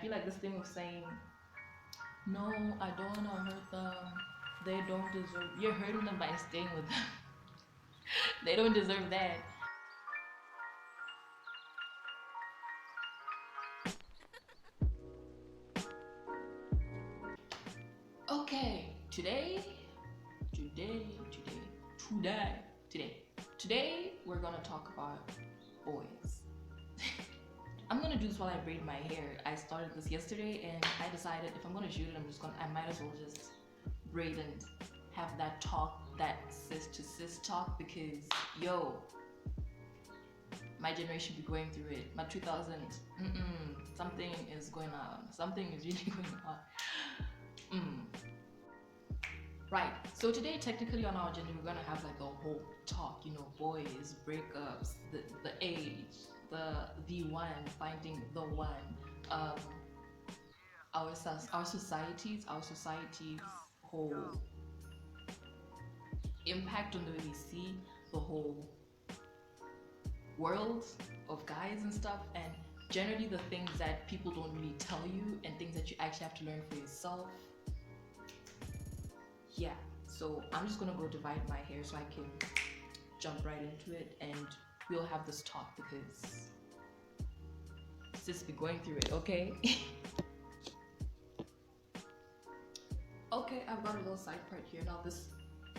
feel like this thing of saying, no, I don't want to hurt them. They don't deserve. You're hurting them by staying with them. They don't deserve that. Okay, today, today, today, today, today, we're gonna talk about boys. I'm gonna do this while I braid my hair. I started this yesterday and I decided if I'm gonna shoot it, I might as well just braid and have that talk, that cis to cis talk, because yo, my generation be going through it. My 2000s, something is going on. Something is really going on. Right. So today, technically on our agenda, we're gonna have like a whole talk. You know, boys, breakups, the age, the one, finding the one, um, our society's whole impact on the way we see the whole world of guys and stuff, and generally the things that people don't really tell you and things that you actually have to learn for yourself. Yeah, so I'm just gonna go divide my hair so I can jump right into it and we'll have this talk because sis be going through it, okay? Okay, I've got a little side part here. Now this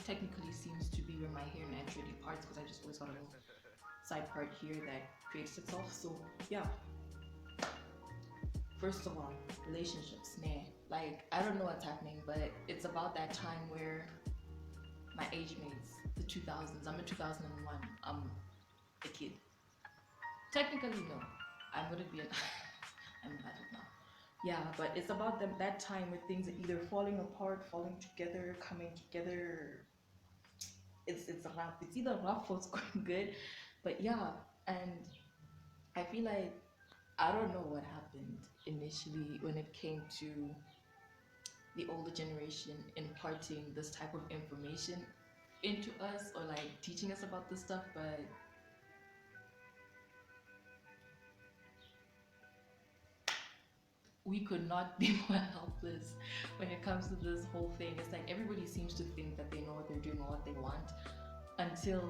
technically seems to be where my hair naturally parts because I just always got a little side part here that creates itself. So yeah, first of all, relationships, man. Like, I don't know what's happening, but it's about that time where my age mates, the 2000s, I'm in 2001, I'm a kid. Technically, no, I'm gonna be an, I'm an adult now. Yeah, but it's about that time where things are either falling apart, falling together, coming together. It's a rough. It's either rough or it's going good, but yeah, and I feel like I don't know what happened initially when it came to the older generation imparting this type of information into us or like teaching us about this stuff, but we could not be more helpless when it comes to this whole thing. It's like everybody seems to think that they know what they're doing or what they want until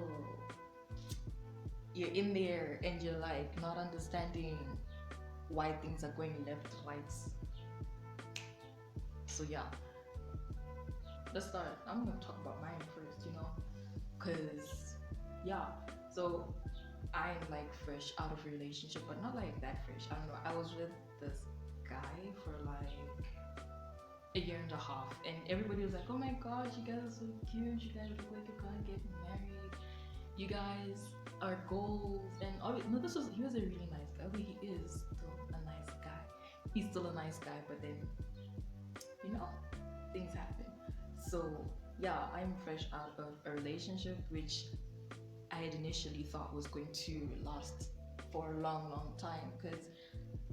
you're in there and you're like not understanding why things are going left, right. So yeah, let's start. I'm gonna talk about mine first, because yeah. So I'm like fresh out of a relationship, but not like that fresh. I don't know. I was with this guy for like a year and a half, and everybody was like, "Oh my gosh, you guys are so cute. You guys look like you're gonna get married. You guys are goals." And no, he was a really nice guy. But he is still a nice guy. He's still a nice guy, but then things happen. So yeah, I'm fresh out of a relationship which I had initially thought was going to last for a long, long time because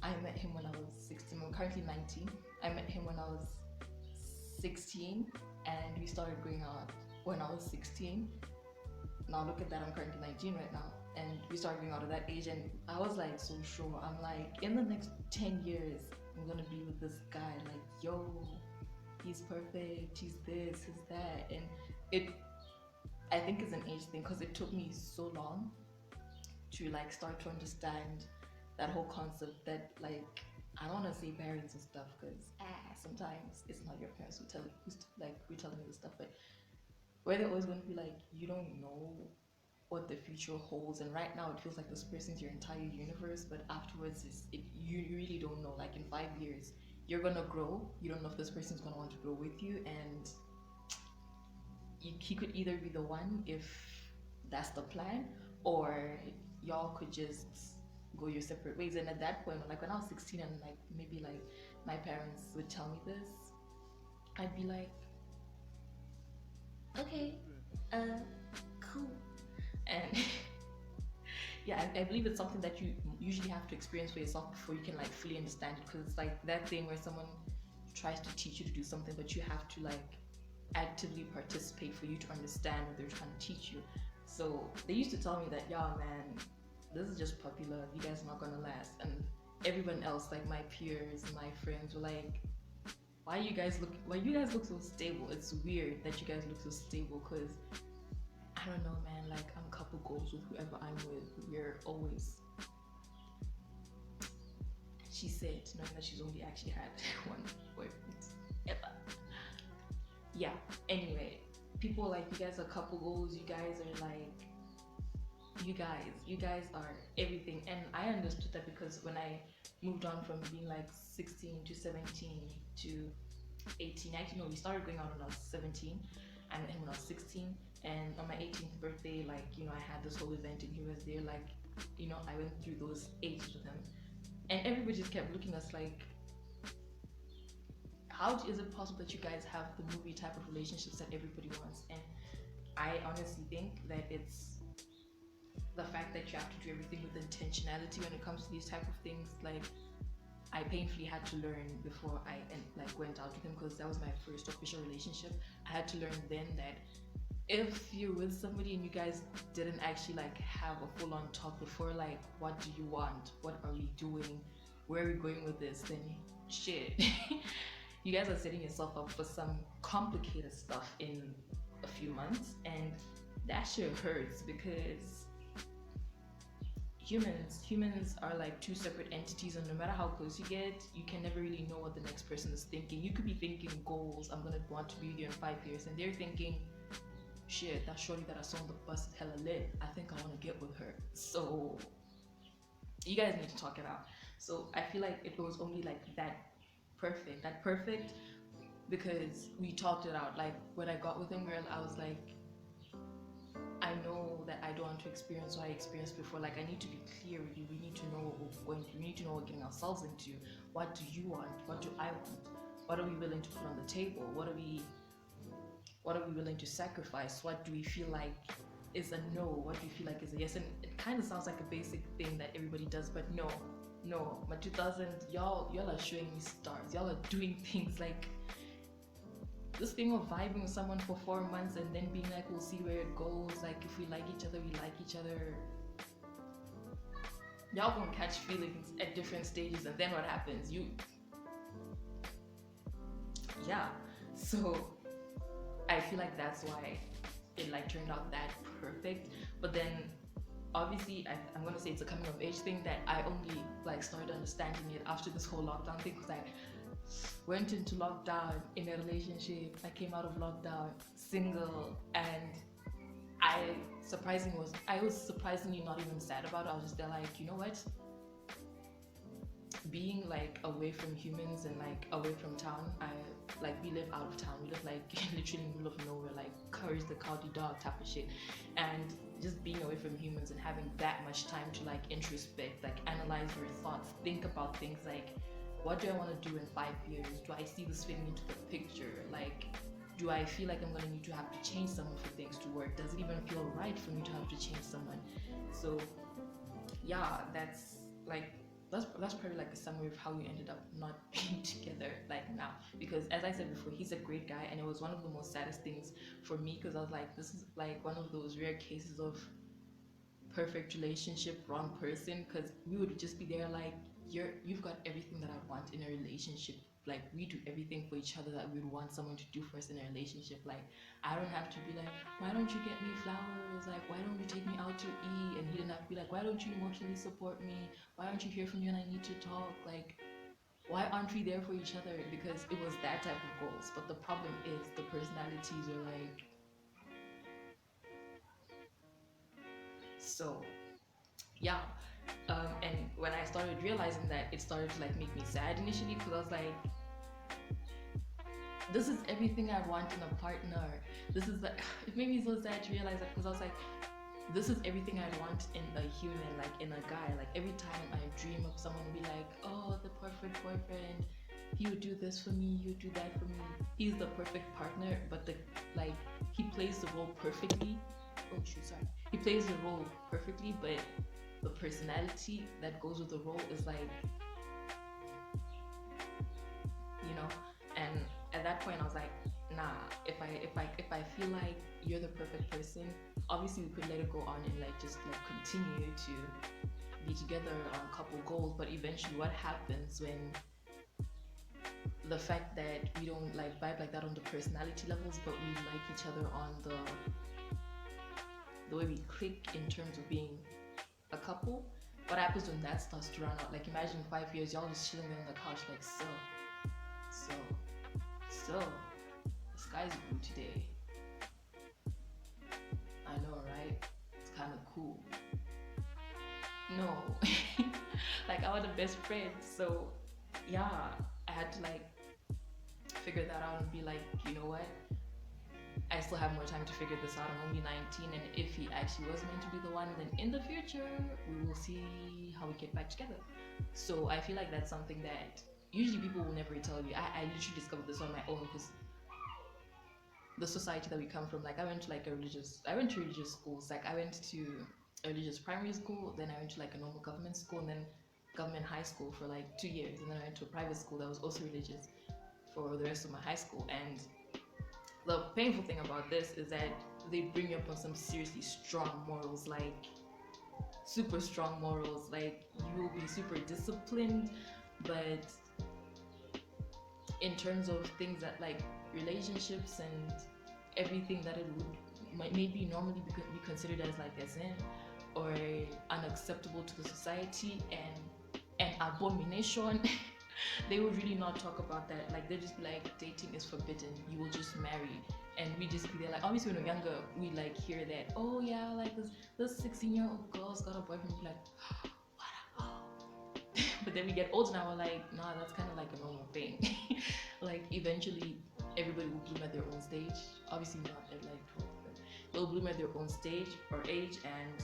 I met him when I was 16. I'm currently 19. I met him when I was 16 and we started going out when I was 16. Now look at that, I'm currently 19 right now. And we started going out at that age and I was like so sure. I'm like, in the next 10 years, I'm gonna be with this guy. Like, yo, he's perfect, he's this, he's that. And I think it's an age thing because it took me so long to like start to understand that whole concept that like I don't want to say parents and stuff because sometimes it's not your parents who's telling you this stuff, but where they're always going to be like, you don't know what the future holds, and right now it feels like this person's your entire universe, but afterwards you really don't know. Like in 5 years you're gonna grow, you don't know if this person's gonna want to grow with you, and he could either be the one if that's the plan, or y'all could just go your separate ways. And at that point, like when I was 16 and like maybe like my parents would tell me this, I'd be like, okay, cool. And yeah, I believe it's something that you usually have to experience for yourself before you can like fully understand it, because it's like that thing where someone tries to teach you to do something, but you have to like actively participate for you to understand what they're trying to teach you. So they used to tell me that, yeah, man, this is just puppy love. You guys are not gonna last. And everyone else, like my peers, my friends, were like, why you guys look so stable? It's weird that you guys look so stable, because I don't know, man. Like, I'm couple goals with whoever I'm with. We're always. She said, knowing that she's only actually had one boyfriend ever. Yeah. Anyway, people are like, you guys are couple goals. You guys are like, you guys are everything. And I understood that because when I moved on from being like 16 to 17 to 18, actually no, we started going out when I was 17. I met him when I was 16, and on my 18th birthday, like, I had this whole event and he was there, like, I went through those ages with him, and everybody just kept looking at us like, how is it possible that you guys have the movie type of relationships that everybody wants? And I honestly think that it's the fact that you have to do everything with intentionality when it comes to these type of things. Like, I painfully had to learn before I went out with him, because that was my first official relationship. I had to learn then that if you're with somebody and you guys didn't actually like have a full-on talk before, like, what do you want, what are we doing, where are we going with this, then shit, you guys are setting yourself up for some complicated stuff in a few months, and that shit hurts, because humans are like two separate entities, and no matter how close you get, you can never really know what the next person is thinking. You could be thinking goals, I'm gonna want to be here in 5 years, and they're thinking, shit, that shorty that I saw on the bus is hella lit, I think I want to get with her. So you guys need to talk it out. So I feel like it was only like that perfect because we talked it out. Like, when I got with him, girl, I was like, I know that I don't want to experience what I experienced before. Like, I need to be clear with you. We need to know what we're going through. We need to know what we're getting ourselves into. What do you want? What do I want? What are we willing to put on the table? What are we willing to sacrifice? What do we feel like is a no? What do you feel like is a yes? And it kind of sounds like a basic thing that everybody does, but no. My 2000, y'all are showing me stars. Y'all are doing things like this thing of vibing with someone for 4 months and then being like, we'll see where it goes. Like, if we like each other, we like each other. Y'all gonna catch feelings at different stages, and then what happens? Yeah. So I feel like that's why it like turned out that perfect. But then obviously I'm gonna say it's a coming of age thing that I only like started understanding it after this whole lockdown thing, because I went into lockdown in a relationship. I came out of lockdown single, and I was surprisingly not even sad about it. I was just there like, you know what? Being like away from humans and like away from town, we live out of town. We live like literally in the middle of nowhere, like Courage the Cowardly Dog type of shit. And just being away from humans and having that much time to like introspect, like analyze your thoughts, think about things like, what do I want to do in 5 years? Do I see this fitting into the picture? Like, do I feel like I'm gonna need to have to change someone for things to work? Does it even feel right for me to have to change someone? So yeah, that's probably like a summary of how we ended up not being together like now. Because as I said before, he's a great guy, and it was one of the most saddest things for me, because I was like, this is like one of those rare cases of perfect relationship, wrong person, because we would just be there like, you've got everything that I want in a relationship. Like, we do everything for each other that we'd want someone to do for us in a relationship. Like, I don't have to be like, why don't you get me flowers? Like, why don't you take me out to eat? And he didn't have to be like, why don't you emotionally support me? Why don't you hear from me when I need to talk? Like, why aren't we there for each other? Because it was that type of goals. But the problem is the personalities are like, so yeah. And when I started realizing that, it started to like make me sad initially, because I was like, this is everything I want in a partner. This is like, it made me so sad to realize that, because I was like, this is everything I want in a human, like in a guy. Like, every time I dream of someone, be like, oh, the perfect boyfriend, he would do this for me, he would do that for me, he's the perfect partner. But he plays the role perfectly. Oh shoot, sorry. He plays the role perfectly, but the personality that goes with the role is like, and at that point I was like, nah, if I feel like you're the perfect person, obviously we could let it go on and like just like continue to be together on couple goals, but eventually what happens when the fact that we don't like vibe like that on the personality levels, but we like each other on the way we click in terms of being a couple. What happens when that starts to run out? Like imagine 5 years, y'all just chilling on the couch like so, so, the sky's blue today. I know, right? It's kind of cool. No, like I was the best friend, so yeah, I had to like figure that out and be like, you know what? I still have more time to figure this out. I'm only 19, and if he actually was meant to be the one, then in the future we will see how we get back together. So I feel like that's something that usually people will never tell you. I literally discovered this on my own because the society that we come from, like I went to religious schools. Like I went to a religious primary school, then I went to like a normal government school, and then government high school for like 2 years, and then I went to a private school that was also religious for the rest of my high school. And the painful thing about this is that they bring you up on some seriously strong morals, like super strong morals. Like you will be super disciplined, but in terms of things that like relationships and everything that it would maybe normally be considered as like a sin or unacceptable to the society and an abomination. They would really not talk about that. Like they'd just be like, dating is forbidden, you will just marry. And we just be there like, obviously when we're younger we like hear that, oh yeah, like this 16-year-old girl's got a boyfriend. We're like, but then we get older now, we're like, nah, that's kind of like a normal thing. Like eventually everybody will bloom at their own stage. Obviously not at like 12, but they'll bloom at their own stage or age, and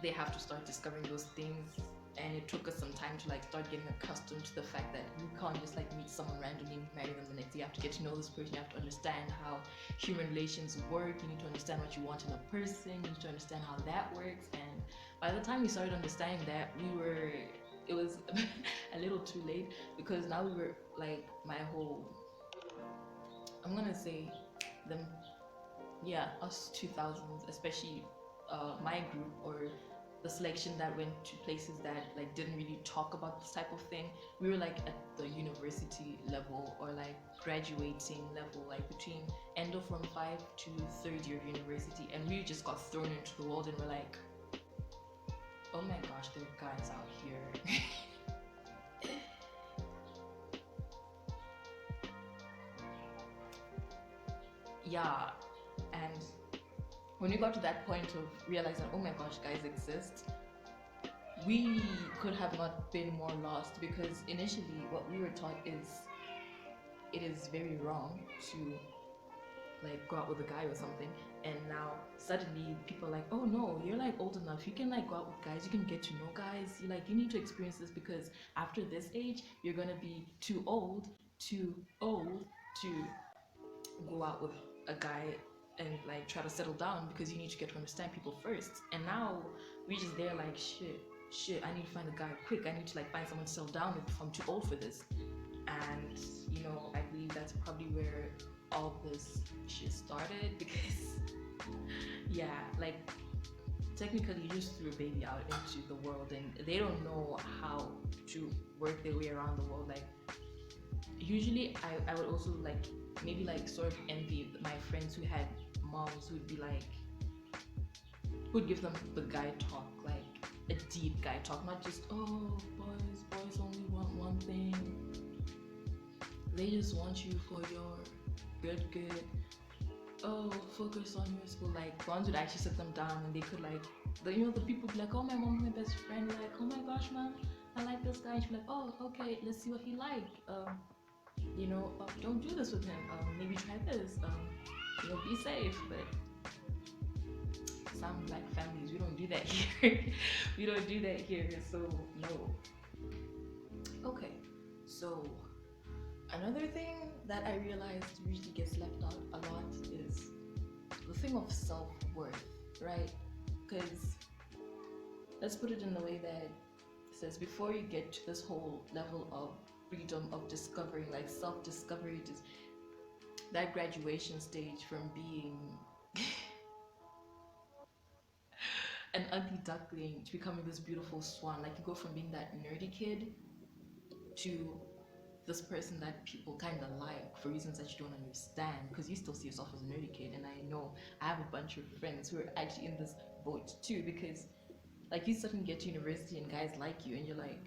they have to start discovering those things. And it took us some time to like start getting accustomed to the fact that you can't just like meet someone randomly, marry them the next day. You have to get to know this person. You have to understand how human relations work. You need to understand what you want in a person. You need to understand how that works. And by the time we started understanding that, it was a little too late, because now we were like I'm gonna say them, yeah, us 2000s, especially my group, or the selection that went to places that like didn't really talk about this type of thing. We were like at the university level or like graduating level, like between end of form 5 to third year of university, and we just got thrown into the world and we're like, oh my gosh, there are guys out here. Yeah, and when we got to that point of realizing, oh my gosh, guys exist, we could have not been more lost, because initially what we were taught is it is very wrong to like go out with a guy or something, and now suddenly people are like, oh no, you're like old enough, you can like go out with guys, you can get to know guys, you need to experience this, because after this age you're gonna be too old to go out with a guy and like try to settle down, because you need to get to understand people first. And now we just there like, shit, I need to find a guy quick, I need to like find someone to settle down with before I'm too old for this. And I believe that's probably where all this shit started, because yeah, like technically you just threw a baby out into the world and they don't know how to work their way around the world. Like usually I would also like maybe like sort of envy my friends who had moms who'd be like, who'd give them the guy talk, like a deep guy talk, not just, oh, boys only want one thing, they just want you for your good, oh, focus on your school. Like ones would actually sit them down and they could like, the people be like, oh, my mom's my best friend, like, oh my gosh, mom, I like this guy. And she'd be like, oh, okay, let's see what he like. Don't do this with him. Maybe try this. Be safe. But some black families, we don't do that here. We don't do that here. So no. Okay. So another thing that I realized usually gets left out a lot is the thing of self-worth, right? Because let's put it in the way that it says, before you get to this whole level of freedom of discovery, like self-discovery, just that graduation stage from being an ugly duckling to becoming this beautiful swan. Like you go from being that nerdy kid to this person that people kind of like for reasons that you don't understand, because you still see yourself as a nerdy kid. And I know I have a bunch of friends who are actually in this boat too, because like you suddenly get to university and guys like you and you're like,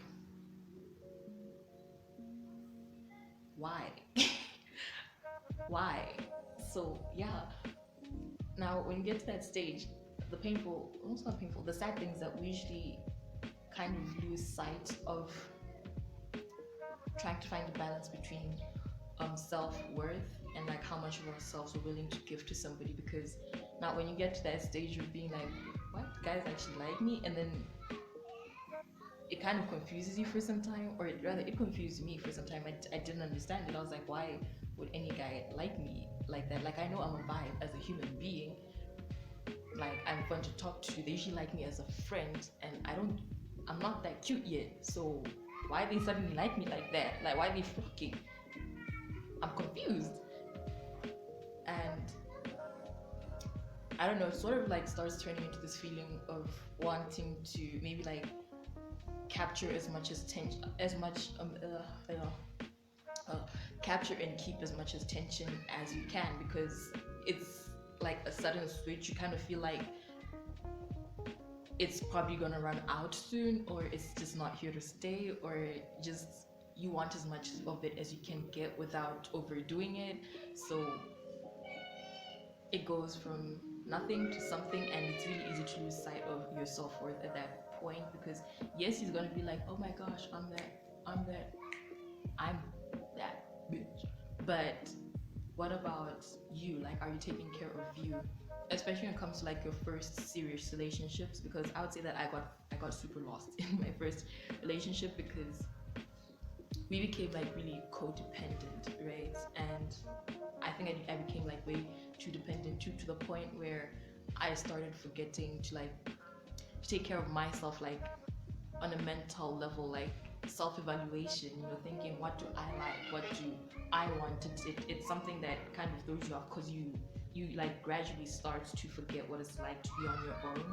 why? Why? So yeah, now when you get to that stage, the painful, well, it's not painful, the sad things that we usually kind of lose sight of trying to find a balance between self-worth and like how much of ourselves we're willing to give to somebody. Because now when you get to that stage of being like, what, guys actually like me, and then it kind of confuses you for some time, or rather it confused me for some time. I didn't understand it. I was like, why would any guy like me like that? Like I know I'm a vibe as a human being, like I'm fun to talk to, they usually like me as a friend, and I'm not that cute yet, so why they suddenly like me like that? Like why they flocking? I'm confused. And I don't know, it sort of like starts turning into this feeling of wanting to maybe like capture as much as tension, as much capture and keep as much as tension as you can, because it's like a sudden switch. You kind of feel like it's probably gonna run out soon, or it's just not here to stay, or just you want as much of it as you can get without overdoing it. So it goes from nothing to something, and it's really easy to lose sight of your self-worth at that point, because yes, he's gonna be like, oh my gosh, I'm I'm that bitch. But what about you? Like, are you taking care of you? Especially when it comes to like your first serious relationships, because I would say that I got super lost in my first relationship, because we became like really codependent, right? And I think I became like way too dependent, to the point where I started forgetting to like take care of myself, like on a mental level, like self-evaluation, thinking, what do I like, what do I want? It's something that kind of throws you off, because you like gradually start to forget what it's like to be on your own,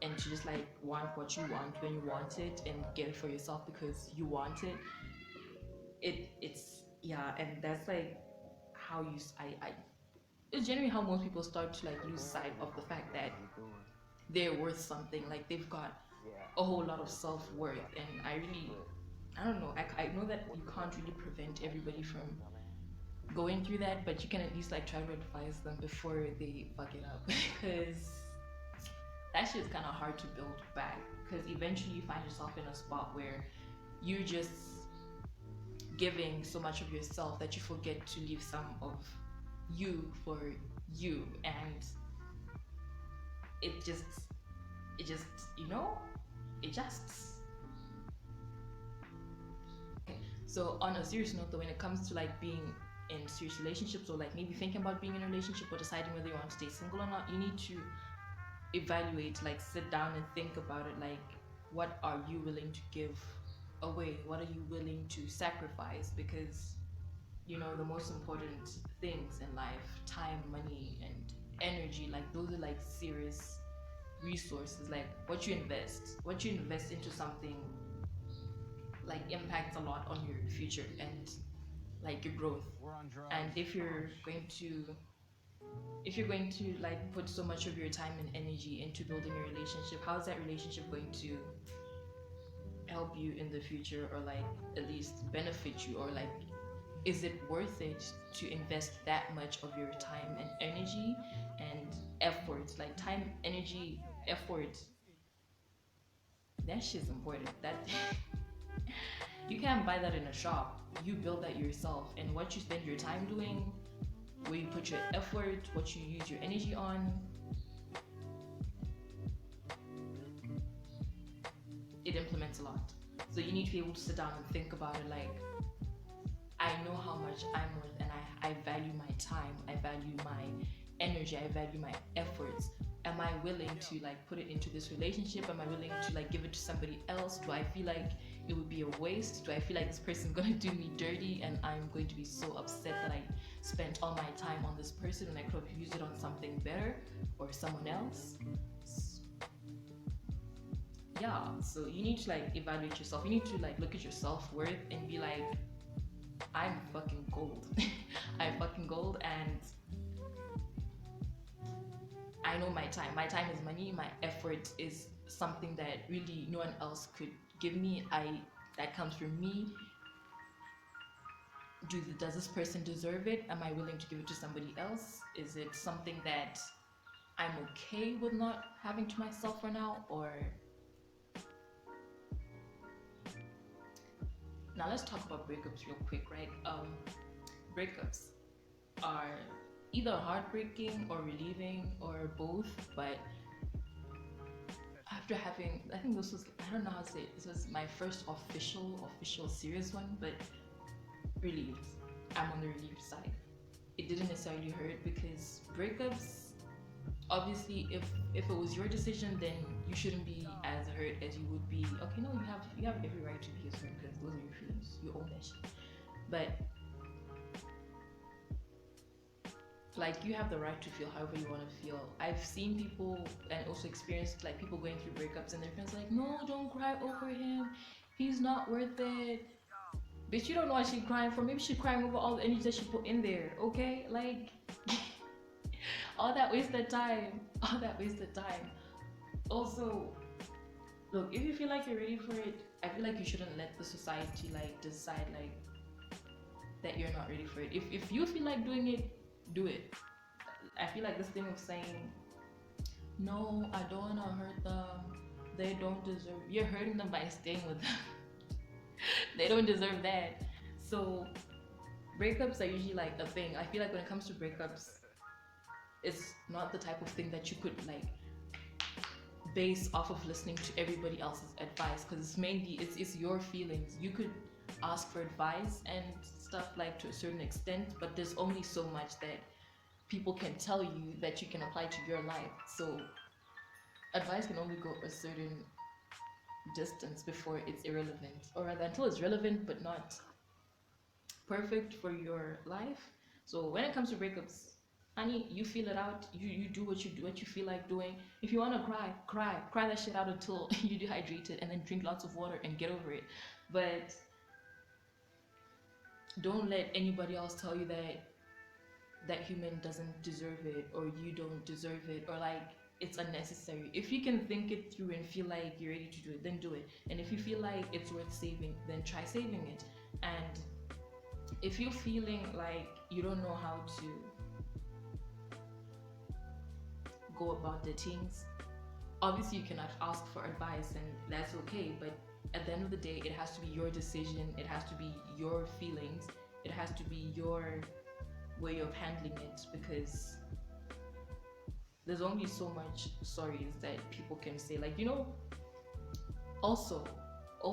and to just like want what you want when you want it, and get it for yourself because you want it. It's yeah, and that's like how you I it's generally how most people start to like lose sight of the fact that they're worth something, like they've got a whole lot of self-worth. And I don't know, I know that you can't really prevent everybody from going through that, but you can at least like try to advise them before they fuck it up because that shit's kind of hard to build back, because eventually you find yourself in a spot where you're just giving so much of yourself that you forget to leave some of you for you. And it just it just you know it just okay. So on a serious note though, when it comes to like being in serious relationships, or like maybe thinking about being in a relationship or deciding whether you want to stay single or not, you need to evaluate, like sit down and think about it, like what are you willing to give away, what are you willing to sacrifice, because the most important things in life, time, money, and energy, like those are like serious resources. Like what you invest into something like impacts a lot on your future and like your growth. And if you're going to like put so much of your time and energy into building a relationship, how is that relationship going to help you in the future, or like at least benefit you, or like is it worth it to invest that much of your time and energy and effort? Like time, energy, effort, that shit's important. That you can't buy that in a shop. You build that yourself, and what you spend your time doing, where you put your effort, what you use your energy on, it implements a lot. So you need to be able to sit down and think about it, like I know how much I'm worth, and I value my time, I value my energy, I value my efforts. Am I willing to like put it into this relationship? Am I willing to like give it to somebody else? Do I feel like it would be a waste? Do I feel like this person's gonna do me dirty and I'm going to be so upset that I spent all my time on this person when I could have used it on something better or someone else? yeah, so you need to like evaluate yourself. You need to like look at your self-worth and be like, I'm fucking gold. I'm fucking gold, and I know my time. My time is money. My effort is something that really no one else could give me. That comes from me. Does this person deserve it? Am I willing to give it to somebody else? Is it something that I'm okay with not having to myself for now? Or now let's talk about breakups real quick, right? Breakups are either heartbreaking or relieving or both, but after having, I think this was, I don't know how to say it, this was my first official serious one, but relieved. I'm on the relieved side. It didn't necessarily hurt because breakups, obviously, if it was your decision, then you shouldn't be as hurt as you would be. Okay, no, you have every right to be as hurt because those are your feelings. You own that shit. But like you have the right to feel however you want to feel. I've seen people and also experienced like people going through breakups and their friends like, no, don't cry over him. He's not worth it. Bitch, you don't know what she's crying for. Maybe she's crying over all the energy that she put in there. Okay, like all that wasted time. All that wasted time. Also, look, if you feel like you're ready for it, I feel like you shouldn't let the society like decide like that you're not ready for it. If you feel like doing it, do it. I feel like this thing of saying, no, I don't want to hurt them. They don't deserve. You're hurting them by staying with them. They don't deserve that. So breakups are usually like a thing. I feel like when it comes to breakups, it's not the type of thing that you could like base off of listening to everybody else's advice because it's mainly it's your feelings. You could ask for advice and stuff like to a certain extent, but there's only so much that people can tell you that you can apply to your life. So advice can only go a certain distance before it's irrelevant, or rather until it's relevant but not perfect for your life. So when it comes to breakups, honey, you feel it out. You do what you feel like doing. If you wanna cry that shit out until you dehydrated, and then drink lots of water and get over it. But don't let anybody else tell you that that human doesn't deserve it or you don't deserve it or like it's unnecessary. If you can think it through and feel like you're ready to do it, then do it. And if you feel like it's worth saving, then try saving it. And if you're feeling like you don't know how to go about the things, obviously you cannot ask for advice and that's okay, but at the end of the day it has to be your decision, it has to be your feelings, it has to be your way of handling it, because there's only so much sorries that people can say, like, you know. Also I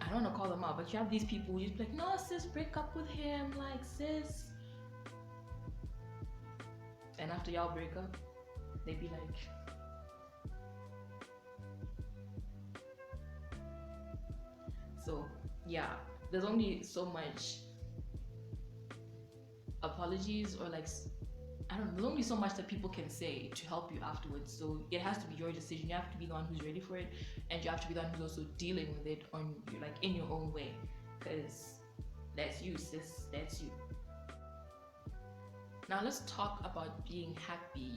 don't want to call them out, but you have these people who just be like, no sis, break up with him, like sis, and after y'all break up they be like, so yeah, there's only so much apologies or like I don't know, there's only so much that people can say to help you afterwards. So it has to be your decision. You have to be the one who's ready for it, and you have to be the one who's also dealing with it on like in your own way, because that's you, sis, that's you. Now let's talk about being happy.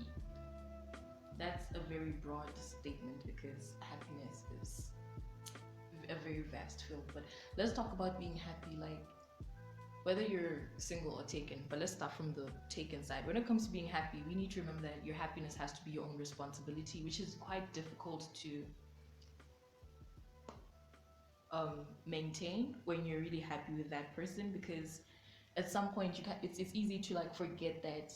That's a very broad statement because happiness is a very vast field, but let's talk about being happy, like whether you're single or taken. But let's start from the taken side. When it comes to being happy, we need to remember that your happiness has to be your own responsibility, which is quite difficult to maintain when you're really happy with that person, because at some point you can it's easy to like forget that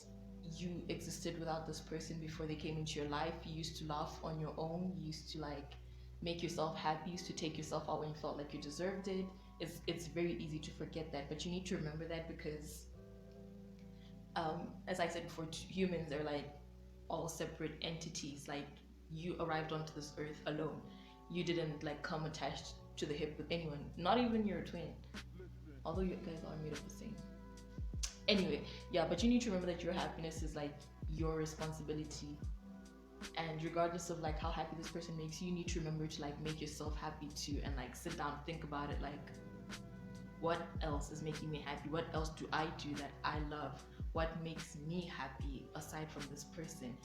you existed without this person before they came into your life. You used to laugh on your own, you used to like make yourself happy, you used to take yourself out when you felt like you deserved it. It's very easy to forget that, but you need to remember that, because as I said before, humans are like all separate entities. Like, you arrived onto this earth alone. You didn't like come attached to the hip with anyone, not even your twin, although you guys are made of the same. Anyway, yeah, but you need to remember that your happiness is like your responsibility. And regardless of like how happy this person makes you, you need to remember to like make yourself happy too, and like sit down, think about it, like what else is making me happy? What else do I do that I love? What makes me happy aside from this person?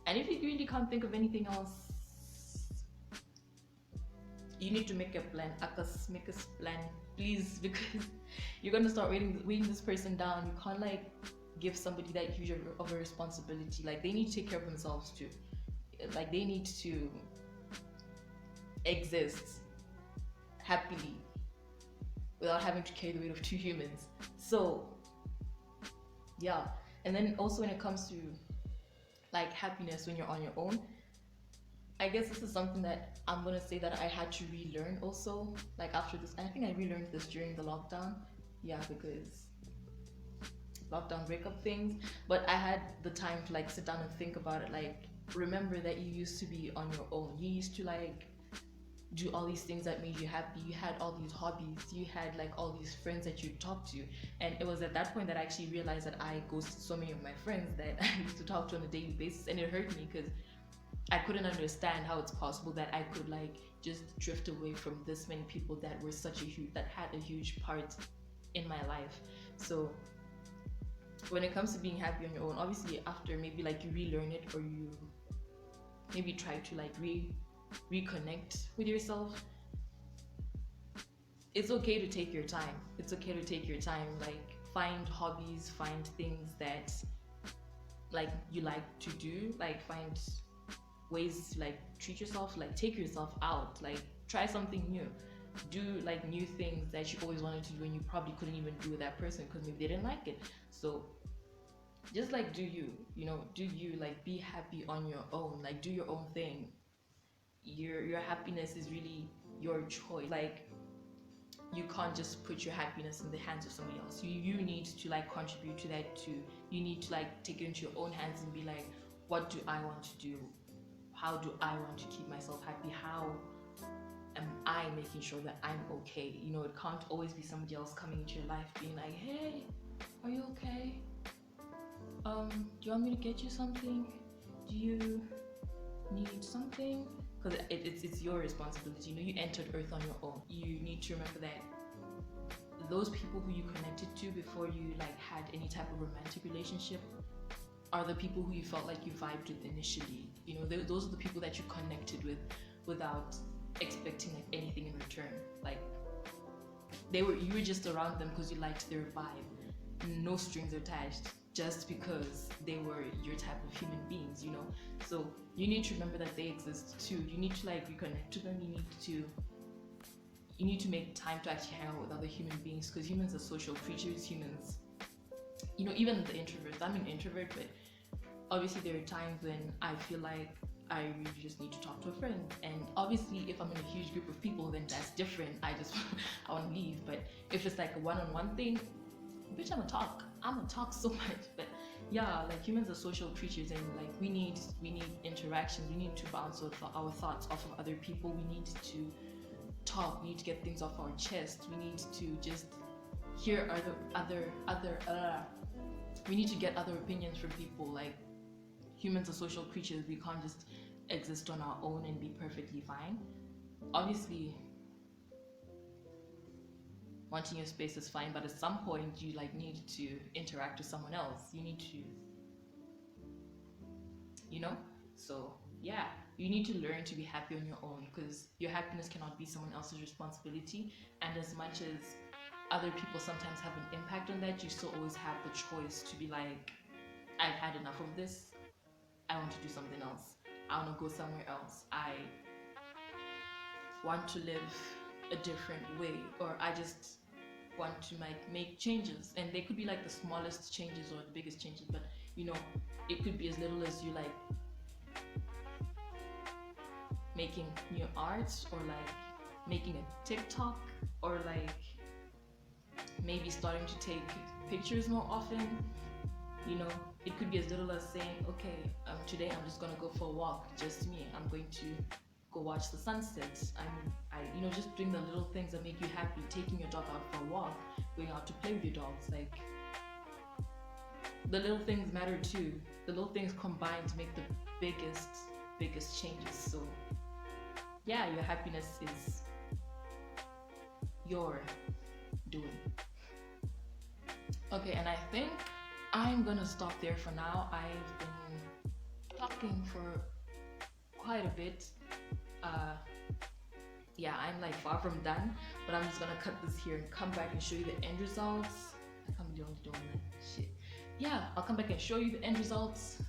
And if you really can't think of anything else, you need to make a plan. Akas, make a plan, please, because you're gonna start weighing this person down. You can't like give somebody that huge of a responsibility. Like they need to take care of themselves too. Like they need to exist happily without having to carry the weight of two humans. So yeah. And then also when it comes to like happiness when you're on your own, I guess this is something that I'm gonna say that I had to relearn also. Like after this, I think I relearned this during the lockdown. Yeah, because lockdown breakup things. But I had the time to like sit down and think about it. Like remember that you used to be on your own. You used to like do all these things that made you happy. You had all these hobbies. You had like all these friends that you talked to. And it was at that point that I actually realized that I ghosted so many of my friends that I used to talk to on a daily basis, and it hurt me because I couldn't understand how it's possible that I could like just drift away from this many people that were that had a huge part in my life. So when it comes to being happy on your own, obviously after maybe like you relearn it, or you maybe try to like reconnect with yourself, it's okay to take your time. It's okay to take your time. Like find hobbies, find things that like you like to do, like find ways to like treat yourself, like take yourself out, like try something new, do like new things that you always wanted to do and you probably couldn't even do with that person because maybe they didn't like it. So just like do you, do you, like be happy on your own, like do your own thing. Your happiness is really your choice. Like you can't just put your happiness in the hands of somebody else. You need to like contribute to that too. You need to like take it into your own hands and be like, what do I want to do? How do I want to keep myself happy? How am I making sure that I'm okay? It can't always be somebody else coming into your life being like, hey, are you okay? Do you want me to get you something? Do you need something? Because it's your responsibility. You entered Earth on your own. You need to remember that those people who you connected to before you like had any type of romantic relationship are the people who you felt like you vibed with initially. Those are the people that you connected with without expecting like anything in return. Like you were just around them because you liked their vibe, no strings attached, just because they were your type of human beings. So you need to remember that they exist too. You need to like reconnect to them. You need to make time to actually hang out with other human beings, because humans are social creatures. Humans, even the introverts, I'm an introvert, but obviously there are times when I feel like I really just need to talk to a friend. And obviously if I'm in a huge group of people, then that's different. I want to leave. But if it's like a one-on-one thing, bitch, I'm gonna talk so much. But yeah, like humans are social creatures, and like we need interaction. We need to bounce our thoughts off of other people. We need to talk. We need to get things off our chest. We need to just hear we need to get other opinions from people. Like humans are social creatures. We can't just exist on our own and be perfectly fine. Obviously wanting your space is fine, but at some point you like need to interact with someone else. You need to, so yeah, you need to learn to be happy on your own, because your happiness cannot be someone else's responsibility. And as much as other people sometimes have an impact on that, you still always have the choice to be like, I've had enough of this. I want to do something else. I want to go somewhere else. I want to live a different way, or I just want to make changes. And they could be like the smallest changes or the biggest changes, but it could be as little as you like making new art, or like making a TikTok, or like maybe starting to take pictures more often. It could be as little as saying, okay, today I'm just gonna go for a walk, just me. I'm going to go watch the sunset. Just doing the little things that make you happy. Taking your dog out for a walk, going out to play with your dogs. Like the little things matter too. The little things combine to make the biggest biggest changes. So yeah, your happiness is your doing. Okay, and I think I'm gonna stop there for now. I've been talking for quite a bit. Uh, yeah, I'm like far from done, but I'm just gonna cut this here and come back and show you the end results. I can't be the only doing that shit. Yeah, I'll come back and show you the end results